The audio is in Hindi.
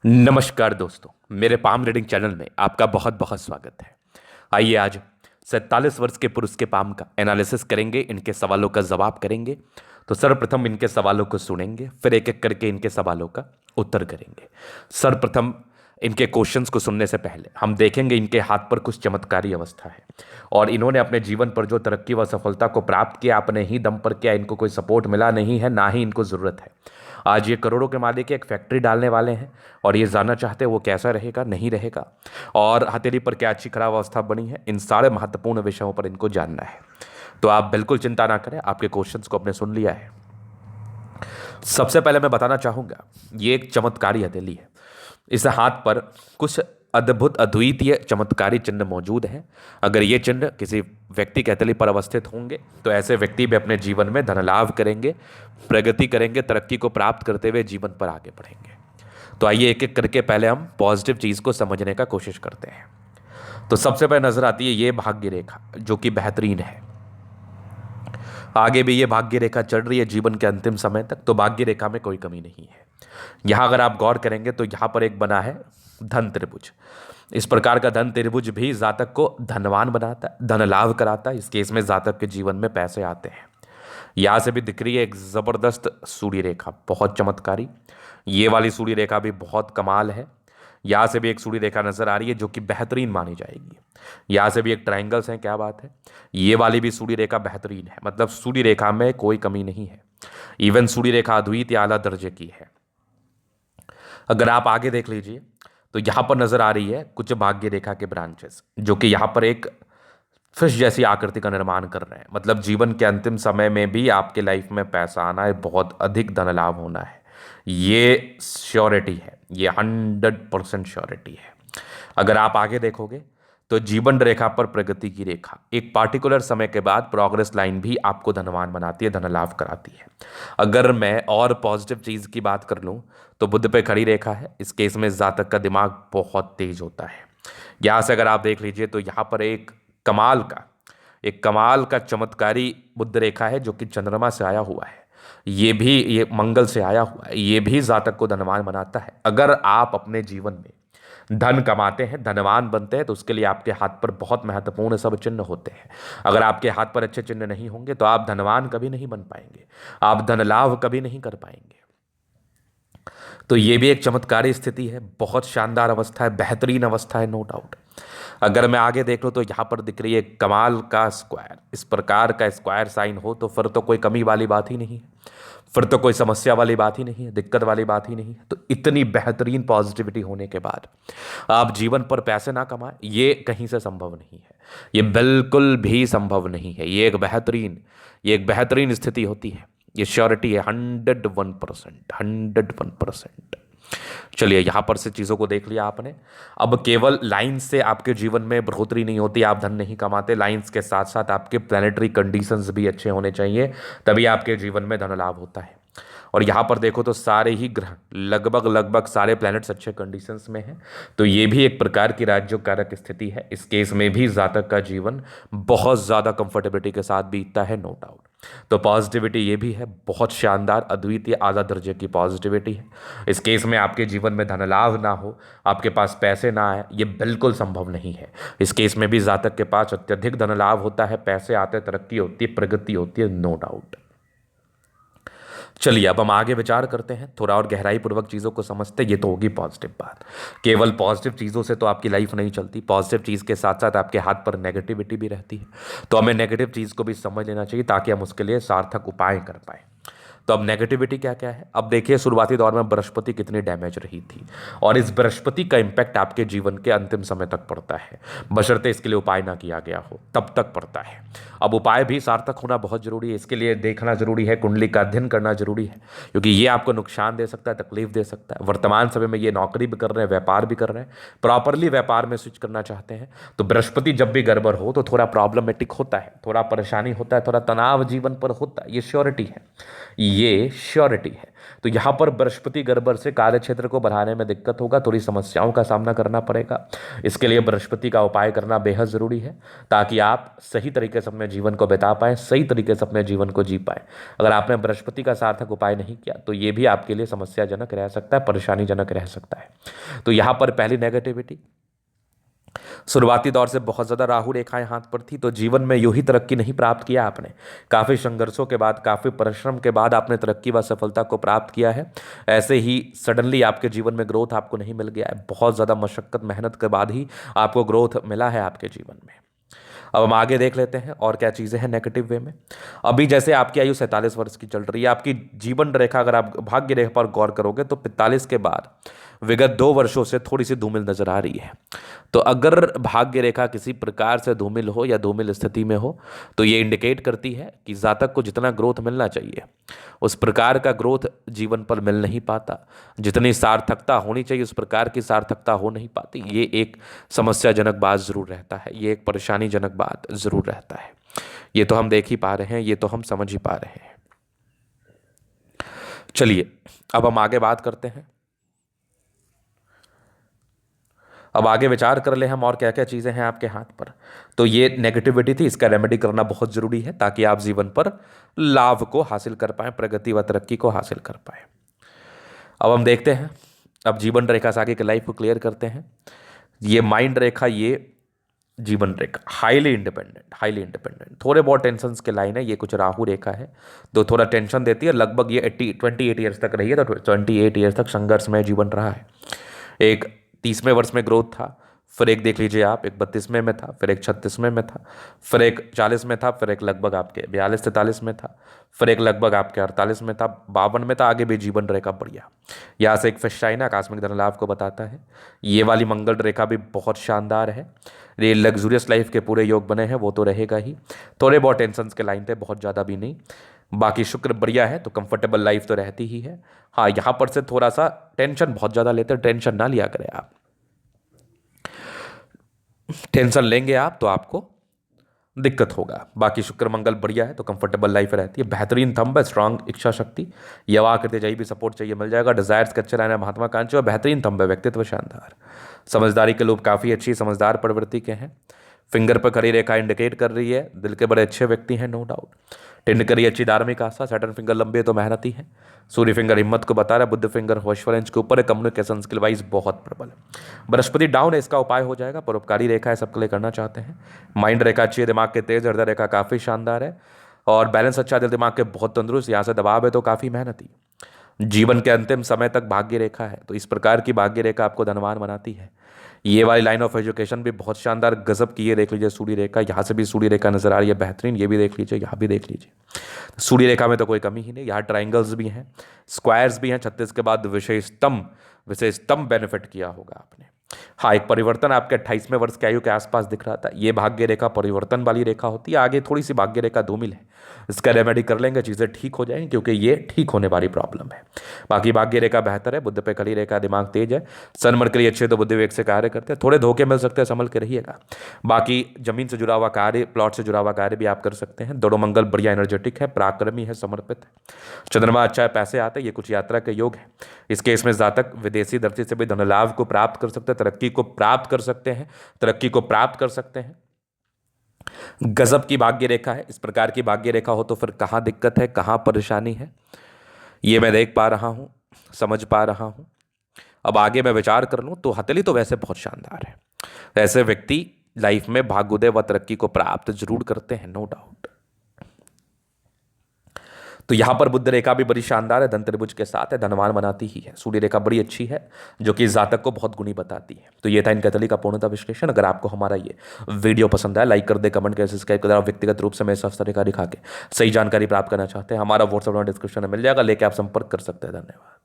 नमस्कार दोस्तों, मेरे पाम रीडिंग चैनल में आपका बहुत बहुत स्वागत है। आइए आज 47 वर्ष के पुरुष के पाम का एनालिसिस करेंगे, इनके सवालों का जवाब करेंगे। तो सर्वप्रथम इनके सवालों को सुनेंगे, फिर एक एक करके इनके सवालों का उत्तर करेंगे। सर्वप्रथम इनके क्वेश्चंस को सुनने से पहले हम देखेंगे इनके हाथ पर कुछ चमत्कारी अवस्था है और इन्होंने अपने जीवन पर जो तरक्की व सफलता को प्राप्त किया अपने ही दम पर किया। इनको कोई सपोर्ट मिला नहीं है, ना ही इनको ज़रूरत है। आज ये करोड़ों के मालिक एक फैक्ट्री डालने वाले हैं और ये जानना चाहते हैं वो कैसा रहेगा, नहीं रहेगा, और हथेली पर क्या अच्छी खराब अवस्था बनी है। इन सारे महत्वपूर्ण विषयों पर इनको जानना है। तो आप बिल्कुल चिंता ना करें, आपके क्वेश्चंस को आपने सुन लिया है। सबसे पहले मैं बताना चाहूंगा, ये एक चमत्कारी हथेली है। इस हाथ पर कुछ अद्भुत अद्वितीय चमत्कारी चिन्ह मौजूद हैं। अगर ये चिन्ह किसी व्यक्ति के हथेली पर अवस्थित होंगे तो ऐसे व्यक्ति भी अपने जीवन में धन लाभ करेंगे, प्रगति करेंगे, तरक्की को प्राप्त करते हुए जीवन पर आगे बढ़ेंगे। तो आइए एक एक करके पहले हम पॉजिटिव चीज़ को समझने का कोशिश करते हैं। तो सबसे पहले नजर आती है ये भाग्य रेखा, जो कि बेहतरीन है। आगे भी ये भाग्य रेखा चल रही है जीवन के अंतिम समय तक, तो भाग्य रेखा में कोई कमी नहीं है। यहाँ अगर आप गौर करेंगे तो यहाँ पर एक बना है धन त्रिभुज। इस प्रकार का धन त्रिभुज भी जातक को धनवान बनाता है, धन लाभ कराता है। इस केस में जातक के जीवन में पैसे आते हैं। यहाँ से भी दिख रही है एक जबरदस्त सूर्य रेखा, बहुत चमत्कारी। ये वाली सूर्य रेखा भी बहुत कमाल है। यहाँ से भी एक सूर्य रेखा नजर आ रही है जो कि बेहतरीन मानी जाएगी। यहाँ से भी एक ट्रायंगल्स हैं, क्या बात है। ये वाली भी सूर्य रेखा बेहतरीन है, मतलब सूर्य रेखा में कोई कमी नहीं है। इवन सूर्य रेखा अद्वितीय आला दर्जे की है। अगर आप आगे देख लीजिए तो यहाँ पर नजर आ रही है कुछ भाग्य रेखा के ब्रांचेस, जो कि यहाँ पर एक फिश जैसी आकृति का निर्माण कर रहे हैं। मतलब जीवन के अंतिम समय में भी आपके लाइफ में पैसा आना है, बहुत अधिक धन लाभ होना है। ये श्योरिटी है, ये 100% श्योरिटी है। अगर आप आगे देखोगे तो जीवन रेखा पर प्रगति की रेखा एक पार्टिकुलर समय के बाद प्रोग्रेस लाइन भी आपको धनवान बनाती है, धन लाभ कराती है। अगर मैं और पॉजिटिव चीज़ की बात कर लूँ तो बुध पे खड़ी रेखा है। इस केस में जातक का दिमाग बहुत तेज होता है। यहाँ से अगर आप देख लीजिए तो यहाँ पर एक कमाल का चमत्कारी बुध रेखा है जो कि चंद्रमा से आया हुआ है। ये मंगल से आया हुआ है। ये भी जातक को धनवान बनाता है। अगर आप अपने जीवन में धन कमाते हैं, धनवान बनते हैं, तो उसके लिए आपके हाथ पर बहुत महत्वपूर्ण सब चिन्ह होते हैं। अगर आपके हाथ पर अच्छे चिन्ह नहीं होंगे तो आप धनवान कभी नहीं बन पाएंगे, आप धन लाभ कभी नहीं कर पाएंगे। तो ये भी एक चमत्कारी स्थिति है, बहुत शानदार अवस्था है, बेहतरीन अवस्था है, नो डाउट। अगर मैं आगे देख लूँ तो यहाँ पर दिख रही है कमाल का स्क्वायर। इस प्रकार का स्क्वायर साइन हो तो फिर तो कोई कमी वाली बात ही नहीं है, फिर तो कोई समस्या वाली बात ही नहीं है, दिक्कत वाली बात ही नहीं है। तो इतनी बेहतरीन पॉजिटिविटी होने के बाद आप जीवन पर पैसे ना कमाएं, ये कहीं से संभव नहीं है। ये बिल्कुल भी संभव नहीं है। ये एक बेहतरीन स्थिति होती है। ये श्योरिटी है 101%, 101%। चलिए, यहां पर से चीज़ों को देख लिया आपने। अब केवल लाइंस से आपके जीवन में बढ़ोतरी नहीं होती, आप धन नहीं कमाते। लाइंस के साथ साथ आपके प्लानिटरी कंडीशंस भी अच्छे होने चाहिए, तभी आपके जीवन में धन लाभ होता है। और यहाँ पर देखो तो सारे ही ग्रह लगभग लगभग सारे प्लैनेट्स अच्छे कंडीशंस में हैं। तो ये भी एक प्रकार की राज्योकारक स्थिति है। इस केस में भी जातक का जीवन बहुत ज़्यादा कंफर्टेबिलिटी के साथ बीतता है, नो डाउट। तो पॉजिटिविटी ये भी है, बहुत शानदार अद्वितीय आला दर्जे की पॉजिटिविटी है। इस केस में आपके जीवन में धन लाभ ना हो, आपके पास पैसे ना आए, ये बिल्कुल संभव नहीं है। इस केस में भी जातक के पास अत्यधिक धन लाभ होता है, पैसे आते, तरक्की होती है, प्रगति होती है, नो डाउट। चलिए अब हम आगे विचार करते हैं, थोड़ा और गहराई पूर्वक चीज़ों को समझते हैं। ये तो होगी पॉजिटिव बात। केवल पॉजिटिव चीज़ों से तो आपकी लाइफ नहीं चलती, पॉजिटिव चीज़ के साथ साथ आपके हाथ पर नेगेटिविटी भी रहती है। तो हमें नेगेटिव चीज़ को भी समझ लेना चाहिए ताकि हम उसके लिए सार्थक उपाय कर पाएँ। तो अब नेगेटिविटी क्या क्या है, अब देखिए शुरुआती दौर में बृहस्पति कितनी डैमेज रही थी और इस बृहस्पति का इंपैक्ट आपके जीवन के अंतिम समय तक पड़ता है, बशर्ते इसके लिए उपाय ना किया गया हो तब तक पड़ता है। अब उपाय भी सार्थक होना बहुत जरूरी है। इसके लिए देखना जरूरी है, कुंडली का अध्ययन करना जरूरी है, क्योंकि ये आपको नुकसान दे सकता है, तकलीफ दे सकता है। वर्तमान समय में ये नौकरी भी कर रहे हैं, व्यापार भी कर रहे हैं, प्रॉपरली व्यापार में स्विच करना चाहते हैं, तो बृहस्पति जब भी गड़बड़ हो तो थोड़ा प्रॉब्लमेटिक होता है, थोड़ा परेशानी होता है, थोड़ा तनाव जीवन पर होता है, ये श्योरिटी है। ये श्योरिटी है। तो यहाँ पर बृहस्पति गड़बड़ से कार्य क्षेत्र को बढ़ाने में दिक्कत होगा, थोड़ी समस्याओं का सामना करना पड़ेगा। इसके लिए बृहस्पति का उपाय करना बेहद ज़रूरी है, ताकि आप सही तरीके से अपने जीवन को बिता पाएँ, सही तरीके से अपने जीवन को जी पाएँ। अगर आपने बृहस्पति का सार्थक उपाय नहीं किया तो ये भी आपके लिए समस्याजनक रह सकता है, परेशानीजनक रह सकता है। तो यहाँ पर पहली नेगेटिविटी, शुरुआती दौर से बहुत ज़्यादा राहु रेखाएं हाथ पर थी, तो जीवन में यूं ही तरक्की नहीं प्राप्त किया आपने। काफ़ी संघर्षों के बाद, काफ़ी परिश्रम के बाद आपने तरक्की व सफलता को प्राप्त किया है। ऐसे ही सडनली आपके जीवन में ग्रोथ आपको नहीं मिल गया है, बहुत ज़्यादा मशक्क़त मेहनत के बाद ही आपको ग्रोथ मिला है आपके जीवन में। अब हम आगे देख लेते हैं और क्या चीज़ें हैं नेगेटिव वे में। अभी जैसे आपकी आयु 47 वर्ष की चल रही है, आपकी जीवन रेखा अगर आप भाग्य रेखा पर गौर करोगे तो 45 के बाद विगत 2 वर्षों से थोड़ी सी धूमिल नजर आ रही है। तो अगर भाग्य रेखा किसी प्रकार से धूमिल हो या धूमिल स्थिति में हो तो ये इंडिकेट करती है कि जातक को जितना ग्रोथ मिलना चाहिए उस प्रकार का ग्रोथ जीवन पर मिल नहीं पाता, जितनी सार्थकता होनी चाहिए उस प्रकार की सार्थकता हो नहीं पाती। ये एक समस्याजनक बात जरूर रहता है, ये एक परेशानीजनक बात जरूर रहता है। ये तो हम देख ही पा रहे हैं, ये तो हम समझ ही पा रहे हैं। चलिए अब हम आगे बात करते हैं, अब आगे विचार कर ले हम और क्या क्या चीज़ें हैं आपके हाथ पर। तो ये नेगेटिविटी थी, इसका रेमेडी करना बहुत ज़रूरी है ताकि आप जीवन पर लाभ को हासिल कर पाएं, प्रगति व तरक्की को हासिल कर पाएं। अब हम देखते हैं, अब जीवन रेखा से आगे की लाइफ को क्लियर करते हैं। ये माइंड रेखा, ये जीवन रेखा हाईली इंडिपेंडेंट, थोड़े बहुत टेंशन के लाइन है। ये कुछ राहु रेखा है तो थोड़ा टेंशन देती है। लगभग ये 28 ईयर्स तक रही है, तो 28 ईयर्स तक संघर्षमय जीवन रहा है। एक 30वें वर्ष में ग्रोथ था, फिर एक देख लीजिए आप, एक 32वें में था, फिर एक 36वें में था, फिर एक 40 में था, फिर एक लगभग आपके 42-43 में था, फिर एक लगभग आपके 48 में था, 52 में था। आगे भी जीवन रेखा बढ़िया। यहाँ से एक फिश साइन आकस्मिक धन लाभ को बताता है। ये वाली मंगल रेखा भी बहुत शानदार है। ये लग्जूरियस लाइफ के पूरे योग बने हैं, वो तो रहेगा ही। थोड़े बहुत टेंशन के लाइन थे, बहुत ज़्यादा भी नहीं। बाकी शुक्र बढ़िया है तो कंफर्टेबल लाइफ तो रहती ही है। हाँ, यहाँ पर से थोड़ा सा टेंशन बहुत ज़्यादा लेते हैं, टेंशन ना लिया करें आप। टेंशन लेंगे आप तो आपको दिक्कत होगा। बाकी शुक्र मंगल बढ़िया है तो कंफर्टेबल लाइफ रहती है। बेहतरीन थंब है, स्ट्रांग इच्छा शक्ति, यवा करते जाइए भी सपोर्ट चाहिए मिल जाएगा। डिजायर्स के अच्छे रहना, महत्वाकांक्षी और बेहतरीन थंब है, व्यक्तित्व शानदार। समझदारी के लोग काफ़ी अच्छी समझदार प्रवृत्ति के हैं। फिंगर पर खड़ी रेखा इंडिकेट कर रही है दिल के बड़े अच्छे व्यक्ति हैं, नो डाउट। टिंड करी अच्छी धार्मिक आस्था, सैटर्न फिंगर लंबे तो मेहनती है। सूर्य फिंगर हिम्मत को बता रहा है, बुद्ध फिंगर होशफरेंस के ऊपर है, कम्युनिकेशन स्किल वाइज बहुत प्रबल है। बृहस्पति डाउन है, इसका उपाय हो जाएगा। परोपकारी रेखा है, सबके लिए करना चाहते हैं। माइंड रेखा अच्छी है, दिमाग के तेज, हृदय रेखा काफ़ी शानदार है और बैलेंस अच्छा, दिल दिमाग के बहुत तंदुरुस्त। यहाँ से दबाव है तो काफ़ी मेहनती। जीवन के अंतिम समय तक भाग्य रेखा है, तो इस प्रकार की भाग्य रेखा आपको धनवान बनाती है। ये वाली लाइन ऑफ एजुकेशन भी बहुत शानदार गजब की, ये देख लीजिए सूर्य रेखा, यहाँ से भी सूर्य रेखा नजर आ रही है, बेहतरीन। ये भी देख लीजिए, यहाँ भी देख लीजिए, सूर्य रेखा में तो कोई कमी ही नहीं। यहाँ ट्राइंगल्स भी हैं, स्क्वायर्स भी हैं। 36 के बाद विशेषतम बेनिफिट किया होगा आपने। हाँ, एक परिवर्तन आपके 28वें वर्ष के आयु के आसपास दिख रहा था। ये भाग्य रेखा परिवर्तन वाली रेखा होती है। आगे थोड़ी सी भाग्य रेखा धूमिल है, इसका रेमेडी कर लेंगे, चीज़ें ठीक हो जाएंगी, क्योंकि ये ठीक होने वाली प्रॉब्लम है। बाकी भाग्य रेखा बेहतर है, बुद्ध पे खड़ी रेखा, दिमाग तेज है, सन मरकरी अच्छे तो बुद्धि विवेक से कार्य करते हैं। थोड़े धोखे मिल सकते हैं, संभल के रहिएगा। बाकी जमीन से जुड़ा हुआ कार्य, प्लॉट से जुड़ा हुआ कार्य भी आप कर सकते हैं। दोनों मंगल बढ़िया एनर्जेटिक है, पराक्रमी है, समर्पित है। चंद्रमा अच्छा है, पैसे आते हैं, ये कुछ यात्रा के योग है। इस केस में जातक विदेशी धरती से भी धन लाभ को प्राप्त कर सकते हैं, तरक्की को प्राप्त कर सकते हैं, तरक्की को प्राप्त कर सकते हैं। गजब की भाग्य रेखा है। इस प्रकार की भाग्य रेखा हो तो फिर कहाँ दिक्कत है, कहाँ परेशानी है, ये मैं देख पा रहा हूँ, समझ पा रहा हूँ। अब आगे मैं विचार कर लूँ तो हथेली तो वैसे बहुत शानदार है। ऐसे व्यक्ति लाइफ में भाग्योदय व तरक्की को प्राप्त जरूर करते हैं, नो डाउट। तो यहाँ पर बुद्ध रेखा भी बड़ी शानदार है, धन त्रिभुज के साथ है, धनवान बनाती ही है। सूर्य रेखा बड़ी अच्छी है जो कि जातक को बहुत गुणी बताती है। तो ये था इनका तली का पूर्णतः विश्लेषण। अगर आपको हमारा ये वीडियो पसंद आया, लाइक कर दे, कमेंट कर, सब्सक्राइब कर दे। आप व्यक्तिगत रूप से मेरे साथ रेखा दिखा के सही जानकारी प्राप्त करना चाहते हैं, हमारा व्हाट्सएप डिस्क्रिप्शन में मिल जाएगा, लेके आप संपर्क कर सकते हैं। धन्यवाद।